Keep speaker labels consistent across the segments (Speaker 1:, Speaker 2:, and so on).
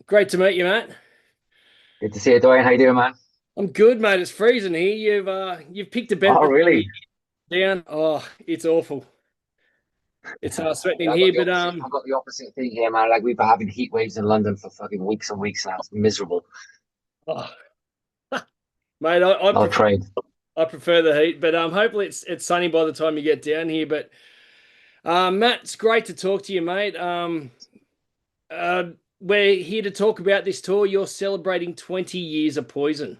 Speaker 1: Great to meet you, mate.
Speaker 2: Good to see you, Duane. How you doing, man?
Speaker 1: I'm good, mate. It's freezing here. You've picked a better
Speaker 2: Oh,
Speaker 1: time to
Speaker 2: really?
Speaker 1: get down. Oh, it's awful. It's sweating in
Speaker 2: Yeah,
Speaker 1: here, but
Speaker 2: I've got the opposite thing here, man. Like we've been having heat waves in London for fucking weeks and weeks now. It's miserable.
Speaker 1: oh, mate, I
Speaker 2: Not
Speaker 1: prefer
Speaker 2: trade.
Speaker 1: I prefer the heat. But hopefully it's sunny by the time you get down here. But Matt, it's great to talk to you, mate. Uh, we're here to talk about this tour. You're celebrating 20 years of Poison.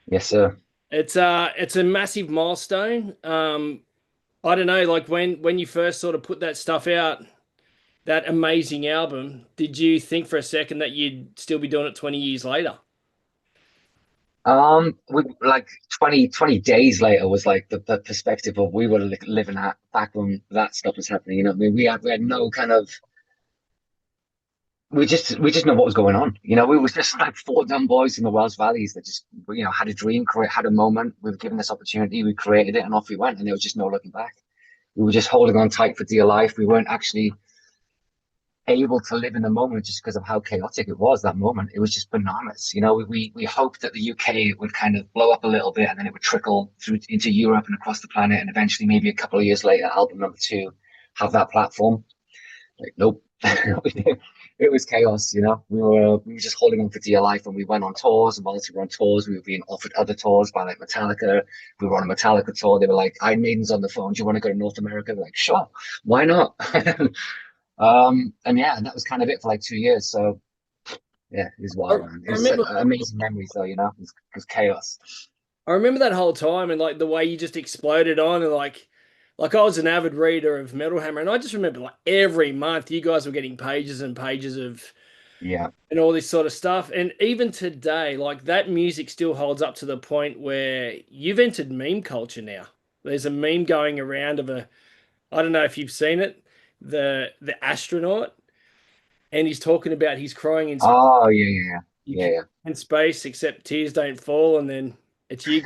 Speaker 2: Yes, sir.
Speaker 1: It's a massive milestone. I don't know, like when you first sort of put that stuff out, that amazing album, did you think for a second that you'd still be doing it 20 years later?
Speaker 2: We like 20 days later was like the perspective of we were living at back when that stuff was happening. You know, what I mean, we had no kind of we just know what was going on. You know, we was just like four dumb boys in the Welsh Valleys that just had a dream, had a moment. We were given this opportunity, we created it, and off we went. And there was just no looking back. We were just holding on tight for dear life. We weren't actually able to live in the moment just because of how chaotic it was that moment. It was just bananas. You know, we hoped that the UK would kind of blow up a little bit and then it would trickle through into Europe and across the planet, and eventually maybe a couple of years later, album number two, have that platform. Like, nope. It was chaos, you know. We were just holding on for dear life, and we went on tours. And whilst we were on tours, we were being offered other tours by like Metallica. We were on a Metallica tour. They were like, "Iron Maiden's on the phone. Do you want to go to North America?" We're like, "Sure, why not?" And yeah, and that was kind of it for like 2 years. So yeah, it was
Speaker 1: I,
Speaker 2: wild, man. It
Speaker 1: I
Speaker 2: was
Speaker 1: remember
Speaker 2: amazing memories, though. It was chaos.
Speaker 1: I remember that whole time and like the way you just exploded on and like I was an avid reader of Metal Hammer and I just remember like every month you guys were getting pages and pages of
Speaker 2: Yeah.
Speaker 1: and all this sort of stuff. And even today, like that music still holds up to the point where you've entered meme culture now. There's a meme going around of I don't know if you've seen it, the astronaut, and he's talking about he's crying in space.
Speaker 2: Oh yeah, yeah,
Speaker 1: You
Speaker 2: yeah,
Speaker 1: can
Speaker 2: yeah,
Speaker 1: in space, except tears don't fall, and then it's you.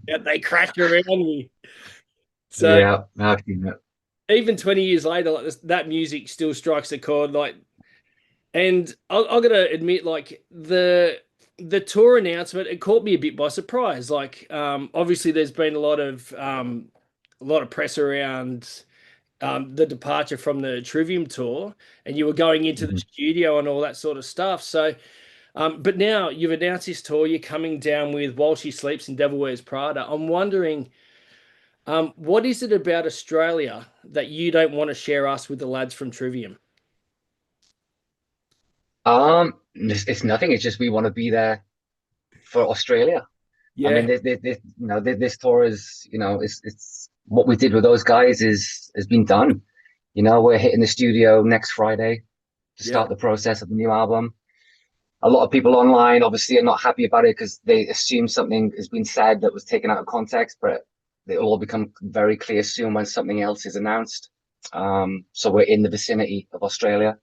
Speaker 1: They crash around me. So
Speaker 2: yeah. I've seen it.
Speaker 1: even 20 years later, like that music still strikes a chord. Like, and I gotta admit, like the tour announcement, it caught me a bit by surprise. Like, obviously, there's been a lot of press around the departure from the Trivium tour, and you were going into the
Speaker 2: Mhm.
Speaker 1: studio and all that sort of stuff. So, but now you've announced this tour, you're coming down with While She Sleeps and Devil Wears Prada. I'm wondering, what is it about Australia that you don't want to share us with the lads from Trivium?
Speaker 2: It's nothing. It's just we want to be there for Australia. I
Speaker 1: Yeah,
Speaker 2: mean, this tour is, it's what we did with those guys is has been done. You know, we're hitting the studio next Friday to
Speaker 1: yeah,
Speaker 2: start the process of the new album. A lot of people online obviously are not happy about it because they assume something has been said that was taken out of context, but it'll all become very clear soon when something else is announced. So we're in the vicinity of Australia,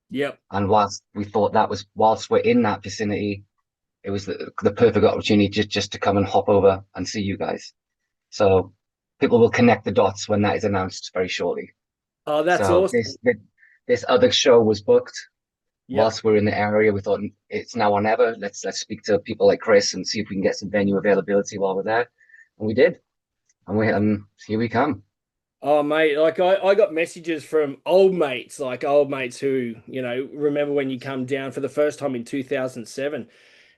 Speaker 1: yep.
Speaker 2: and whilst we're in that vicinity, it was the perfect opportunity just to come and hop over and see you guys. So people will connect the dots when that is announced very shortly.
Speaker 1: Oh, that's
Speaker 2: So
Speaker 1: awesome.
Speaker 2: this other show was booked
Speaker 1: Yep.
Speaker 2: whilst we're in the area. We thought it's now or never. Let's speak to people like Chris and see if we can get some venue availability while we're there. And we did. And here we come.
Speaker 1: Oh, mate, like I got messages from old mates who, remember when you come down for the first time in 2007.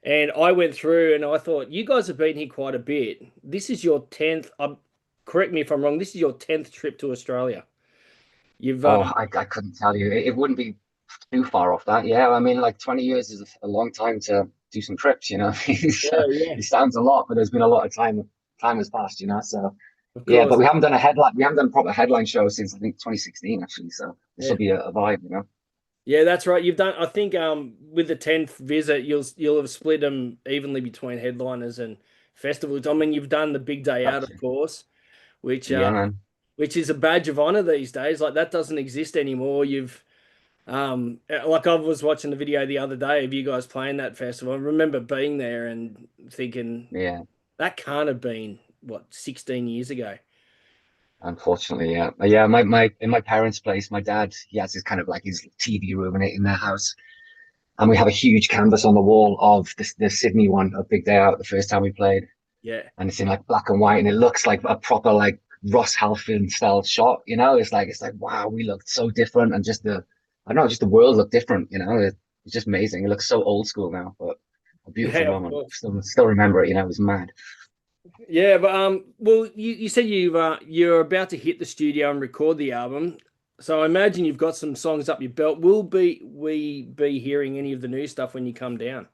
Speaker 1: And I went through and I thought, you guys have been here quite a bit. This is your 10th, correct me if I'm wrong, this is your 10th trip to Australia. You've,
Speaker 2: Oh, I couldn't tell you. It wouldn't be too far off that. Yeah, I mean, like 20 years is a long time to do some trips, you know.
Speaker 1: yeah,
Speaker 2: So
Speaker 1: yeah,
Speaker 2: it sounds a lot, but there's been a lot of time has passed, you know. So
Speaker 1: of
Speaker 2: yeah, but
Speaker 1: course.
Speaker 2: we haven't done a proper headline show since I think 2016 actually. So this
Speaker 1: Yeah.
Speaker 2: will be a vibe, you know.
Speaker 1: Yeah, that's right. You've done, I think, with the 10th visit, you'll have split them evenly between headliners and festivals. I mean, you've done the big day out, of
Speaker 2: Gotcha.
Speaker 1: course, which
Speaker 2: Yeah, man.
Speaker 1: which is a badge of honor these days. Like that doesn't exist anymore. Like I was watching the video the other day of you guys playing that festival. I remember being there and thinking
Speaker 2: Yeah.
Speaker 1: that can't have been what 16 years ago.
Speaker 2: Unfortunately, yeah. Yeah, my in my parents' place, my dad, he has his kind of like his TV room in their house. And we have a huge canvas on the wall of the Sydney one, A Big Day Out, the first time we played.
Speaker 1: Yeah.
Speaker 2: And it's in like black and white, and it looks like a proper like Ross Halfin style shot, you know? It's like wow, we looked so different, and just the I don't know, just the world looked different, you know? It's just amazing. It looks so old school now, but a beautiful
Speaker 1: Yeah, of
Speaker 2: moment.
Speaker 1: course.
Speaker 2: Still remember it, you know, it was mad.
Speaker 1: Yeah, but well, you said you're about to hit the studio and record the album, so I imagine you've got some songs up your belt. Will be we be hearing any of the new stuff when you come down?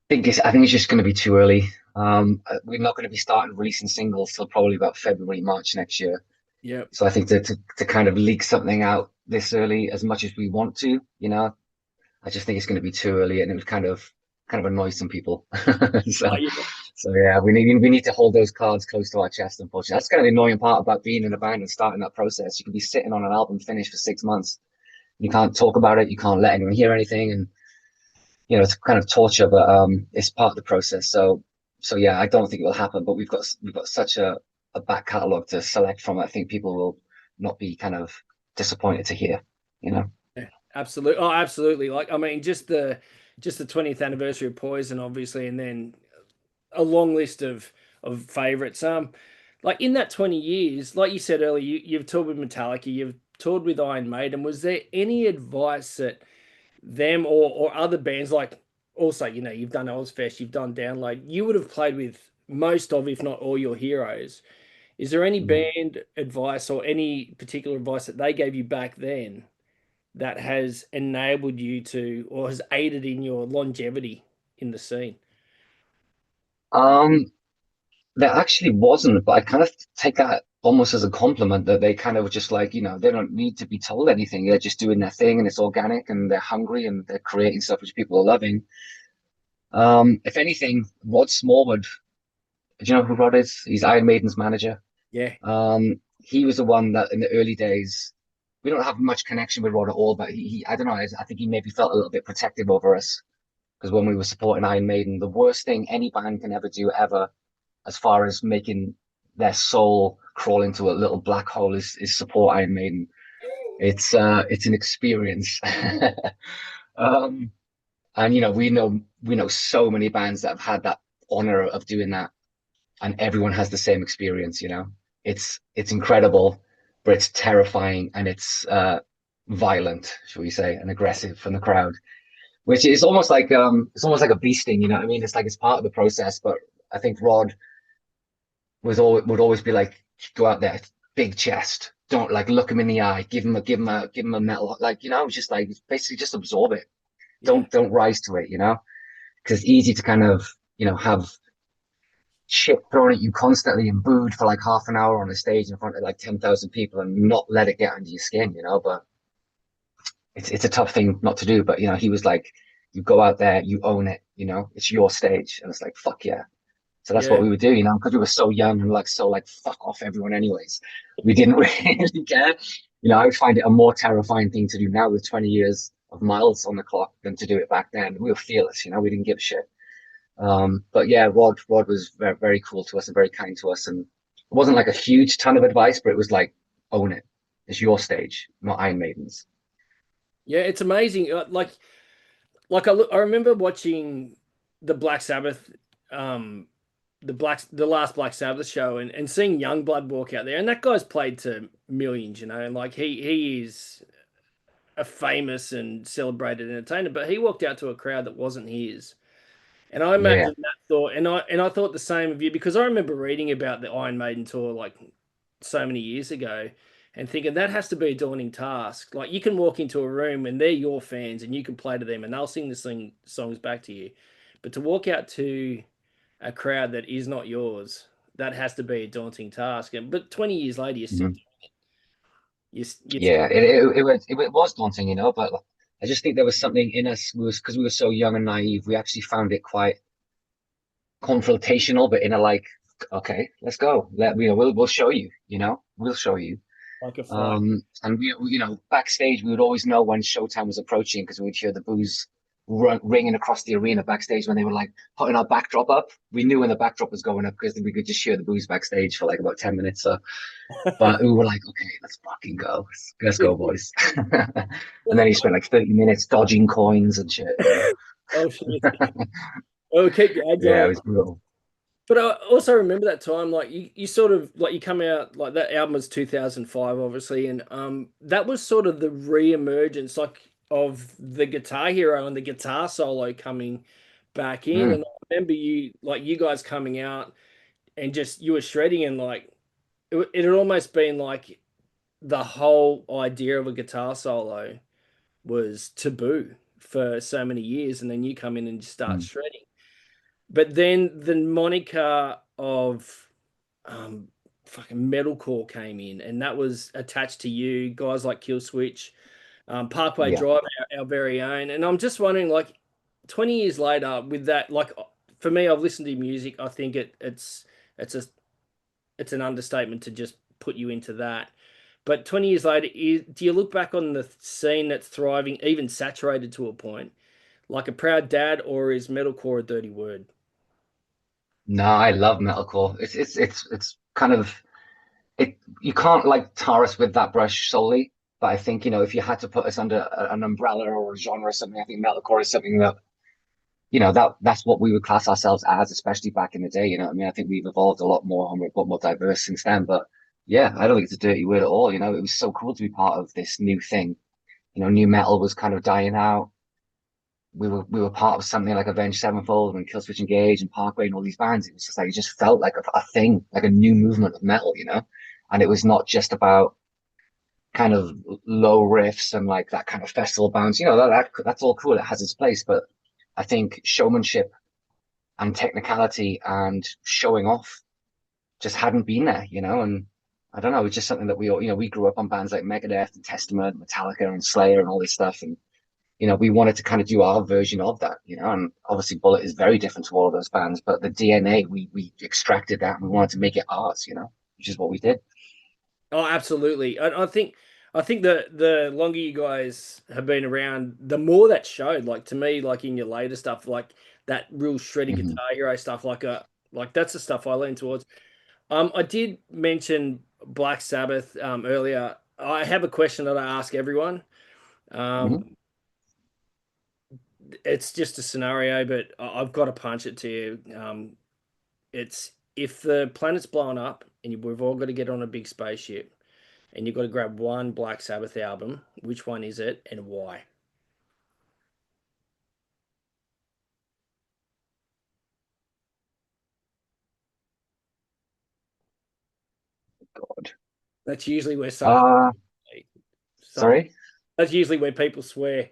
Speaker 2: I think it's just going to be too early. We're not going to be starting releasing singles till probably about February, March next year.
Speaker 1: Yeah,
Speaker 2: So I think to kind of leak something out this early, as much as we want to, you know, I just think it's going to be too early, and it would kind of annoy some people. So
Speaker 1: yeah,
Speaker 2: yeah, we need to hold those cards close to our chest. Unfortunately, that's kind of the annoying part about being in a band and starting that process. You can be sitting on an album finished for 6 months. You can't talk about it. You can't let anyone hear anything, and it's kind of torture, but it's part of the process. So yeah, I don't think it will happen. But we've got such a back catalogue to select from. I think people will not be kind of disappointed to hear. You know.
Speaker 1: yeah, absolutely. Oh, absolutely. Like, I mean, just the 20th anniversary of Poison, obviously, and then a long list of favorites. Like in that 20 years, like you said earlier, you've toured with Metallica, you've toured with Iron Maiden. Was there any advice that them or other bands, like also, you've done Ozfest, you've done Download, you would have played with most of, if not all, your heroes. Is there any
Speaker 2: Mhm.
Speaker 1: band advice or any particular advice that they gave you back then that has enabled you to or has aided in your longevity in the scene?
Speaker 2: Um, there actually wasn't, but I kind of take that almost as a compliment that they kind of just like, they don't need to be told anything. They're just doing their thing, and it's organic, and they're hungry, and they're creating stuff which people are loving. If anything, Rod Smallwood, do you know who Rod is? He's Iron Maiden's manager.
Speaker 1: Yeah,
Speaker 2: He was the one that in the early days, we don't have much connection with Rod at all, but I don't know, I think he maybe felt a little bit protective over us because when we were supporting Iron Maiden, the worst thing any band can ever do ever, as far as making their soul crawl into a little black hole, is support Iron Maiden. It's an experience. um, and we know so many bands that have had that honor of doing that, and everyone has the same experience. It's incredible, but it's terrifying, and it's violent, shall we say, and aggressive from the crowd, which is almost like a bee sting. You know what I mean? It's like it's part of the process. But I think Rod would always be like, go out there, big chest, don't like look him in the eye, give him a metal, like, just like basically just absorb it,
Speaker 1: yeah,
Speaker 2: don't rise to it, because it's easy to kind of have shit thrown at you constantly and booed for like half an hour on a stage in front of like 10,000 people and not let it get under your skin, but it's a tough thing not to do. But he was like, you go out there, you own it, it's your stage. And it's like, fuck yeah. So that's what
Speaker 1: yeah.
Speaker 2: we would do, because we were so young and like so like fuck off everyone anyways. We didn't really care. I would find it a more terrifying thing to do now with 20 years of miles on the clock than to do it back then. We were fearless, we didn't give a shit. But yeah, Rod was very, very cool to us and very kind to us. And it wasn't like a huge ton of advice, but it was like, own it. It's your stage, not Iron Maiden's.
Speaker 1: Yeah, it's amazing. I remember watching the Black Sabbath, um, the last Black Sabbath show, and seeing Youngblood walk out there, and that guy's played to millions, and like he is a famous and celebrated entertainer, but he walked out to a crowd that wasn't his. And I
Speaker 2: Yeah.
Speaker 1: imagine that thought, and I thought the same of you because I remember reading about the Iron Maiden tour like so many years ago, and thinking that has to be a daunting task. Like you can walk into a room and they're your fans, and you can play to them, and they'll sing songs back to you, but to walk out to a crowd that is not yours, that has to be a daunting task. And but 20 years later,
Speaker 2: Mhm.
Speaker 1: you're
Speaker 2: Yeah,
Speaker 1: still
Speaker 2: it was daunting, but I just think there was something in us, because we were so young and naive, we actually found it quite confrontational, but in a like, okay, let's go. We'll show you, we'll show you.
Speaker 1: like a fight.
Speaker 2: And backstage we would always know when showtime was approaching because we'd hear the boos ringing across the arena backstage when they were like putting our backdrop up. We knew when the backdrop was going up because we could just hear the booze backstage for like about 10 minutes. So, but we were like, okay, let's fucking go. Let's go, boys. And then he spent like 30 minutes dodging coins and shit, you know?
Speaker 1: Oh shit! Oh, keep your
Speaker 2: Yeah, it
Speaker 1: agile.
Speaker 2: was brutal.
Speaker 1: But I also remember that time, like you sort of like you come out like that album was 2005, obviously, and that was sort of the re-emergence like of the Guitar Hero and the guitar solo coming back in.
Speaker 2: Mm,
Speaker 1: And I remember you guys coming out and just you were shredding and like it had almost been like the whole idea of a guitar solo was taboo for so many years, and then you come in and just start
Speaker 2: mm.
Speaker 1: shredding. But then the moniker of um, fucking metalcore came in, and that was attached to you guys like Kill Switch, Parkway
Speaker 2: Yeah.
Speaker 1: Drive, our very own. And I'm just wondering, like, 20 years later, with that, like, for me, I've listened to your music. I think it's a it's an understatement to just put you into that. But 20 years later, do you look back on the scene that's thriving, even saturated to a point, like a proud dad, or is metalcore a dirty word?
Speaker 2: No, I love metalcore. It's kind of it. You can't like tar us with that brush solely, but I think, if you had to put us under an umbrella or a genre or something, I think metalcore is something that, that's what we would class ourselves as, especially back in the day. You know what I mean? I think we've evolved a lot more and we're a lot more diverse since then. But yeah, I don't think it's a dirty word at all. It was so cool to be part of this new thing. New metal was kind of dying out. We were part of something like Avenged Sevenfold and Killswitch Engage and Parkway and all these bands. It was just like it just felt like a thing, like a new movement of metal. And it was not just about kind of low riffs and like that kind of festival bounce. That's all cool. It has its place, but I think showmanship and technicality and showing off just hadn't been there. And I don't know, it's just something that we all, we grew up on bands like Megadeth and Testament, Metallica and Slayer and all this stuff. And we wanted to kind of do our version of that. And obviously Bullet is very different to all of those bands, but the DNA, we extracted that and we wanted to make it ours, which is what we did.
Speaker 1: Oh, absolutely. I think the longer you guys have been around, the more that showed. Like to me, like in your later stuff, like that real shreddy
Speaker 2: Hmm.
Speaker 1: guitar hero stuff, like that's the stuff I lean towards. I did mention Black Sabbath earlier. I have a question that I ask everyone.
Speaker 2: Hmm.
Speaker 1: Um, it's just a scenario, but I've got to punch it to you. It's if the planet's blown up and we've all got to get on a big spaceship and you've got to grab one Black Sabbath album. Which one is it and why?
Speaker 2: God.
Speaker 1: That's usually where
Speaker 2: Uh,
Speaker 1: some
Speaker 2: sorry.
Speaker 1: that's usually where people swear.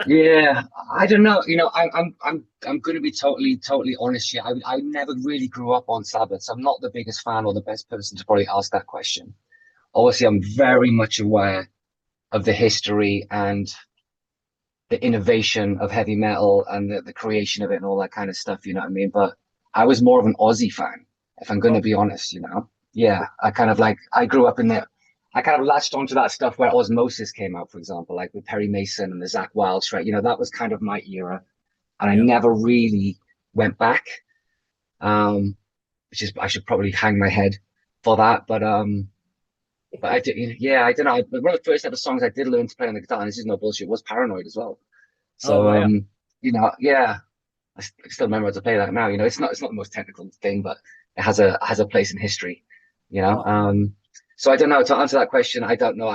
Speaker 2: Yeah, I don't know. I'm going to be totally honest here. I never really grew up on Sabbath, so I'm not the biggest fan or the best person to probably ask that question. Obviously, I'm very much aware of the history and the innovation of heavy metal and the creation of it and all that kind of stuff, you know what I mean? But I was more of an Aussie fan, if I'm going
Speaker 1: Oh,
Speaker 2: to be honest. Yeah, I grew up in there. I kind of latched onto that stuff where Osmosis came out, for example, like with Perry Mason and the Zach Wild track. That was kind of my era. And I
Speaker 1: yeah.
Speaker 2: never really went back. Um, which is I should probably hang my head for that. But I did, yeah, I don't know. But one of the first ever songs I did learn to play on the guitar, and this is no bullshit, was Paranoid as well.
Speaker 1: Oh
Speaker 2: So
Speaker 1: wow.
Speaker 2: yeah, I still remember how to play that now. It's not the most technical thing, but it has a place in history. You know.
Speaker 1: Oh.
Speaker 2: So I don't know. To answer that question, I don't know.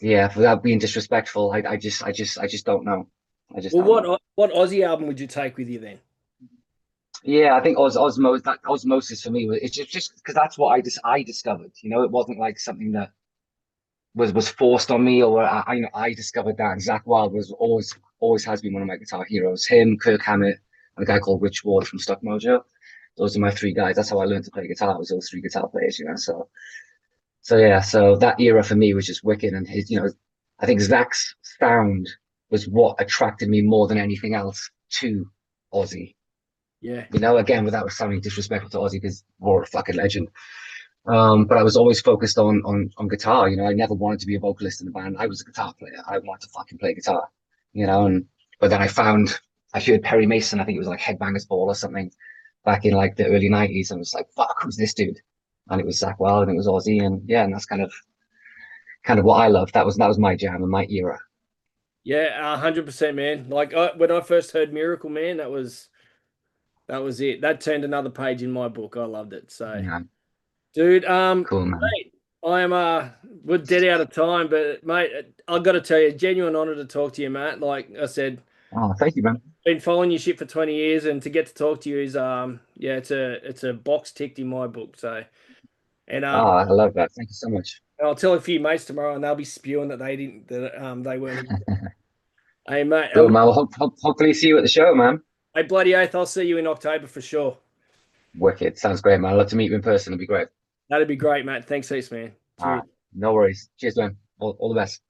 Speaker 2: Yeah, without being disrespectful, I just don't know. I just
Speaker 1: Well,
Speaker 2: don't know.
Speaker 1: what Aussie album would you take with you then?
Speaker 2: Yeah, I think osmosis for me was it's just because that's what I discovered. It wasn't like something that was forced on me, or I discovered that. And Zach Wild was always has been one of my guitar heroes. Him, Kirk Hammett, and a guy called Rich Ward from Stock Mojo. Those are my three guys. That's how I learned to play guitar. Was those three guitar players. So yeah. So that era for me was just wicked, and I think Zach's sound was what attracted me more than anything else to Ozzy.
Speaker 1: Yeah.
Speaker 2: Again, without sounding disrespectful to Ozzy, because we're a fucking legend. But I was always focused on guitar. I never wanted to be a vocalist in the band. I was a guitar player. I wanted to fucking play guitar. you know, and but then I heard Perry Mason, I think it was like Headbangers Ball or something back in like the early 90s, and it was like, fuck, who's this dude? And it was Zach Wild and it was Ozzy, and yeah, and that's kind of what I loved. That was my jam and my era.
Speaker 1: Yeah, 100%, man. Like when I first heard Miracle Man, that was it. That turned another page in my book. I loved it. So,
Speaker 2: Yeah,
Speaker 1: dude,
Speaker 2: cool, man.
Speaker 1: mate, I am we're dead out of time, but mate, I've got to tell you, genuine honor to talk to you, Matt. Like I said,
Speaker 2: Oh, thank you, man.
Speaker 1: been following your shit for 20 years, and to get to talk to you is yeah, it's a box ticked in my book. So, and
Speaker 2: Oh, I love that. Thank you so much.
Speaker 1: I'll tell a few mates tomorrow, and they'll be spewing that they weren't here. Hey, mate,
Speaker 2: Cool, man. Well, hopefully see you at the show, man.
Speaker 1: hey, bloody oath, I'll see you in October for sure.
Speaker 2: Wicked. Sounds great, man. I'd love to meet you in person. It'd be great.
Speaker 1: That'd be great, mate. Thanks heaps, man.
Speaker 2: All right.
Speaker 1: Cheers.
Speaker 2: No worries. Cheers, man. All the best.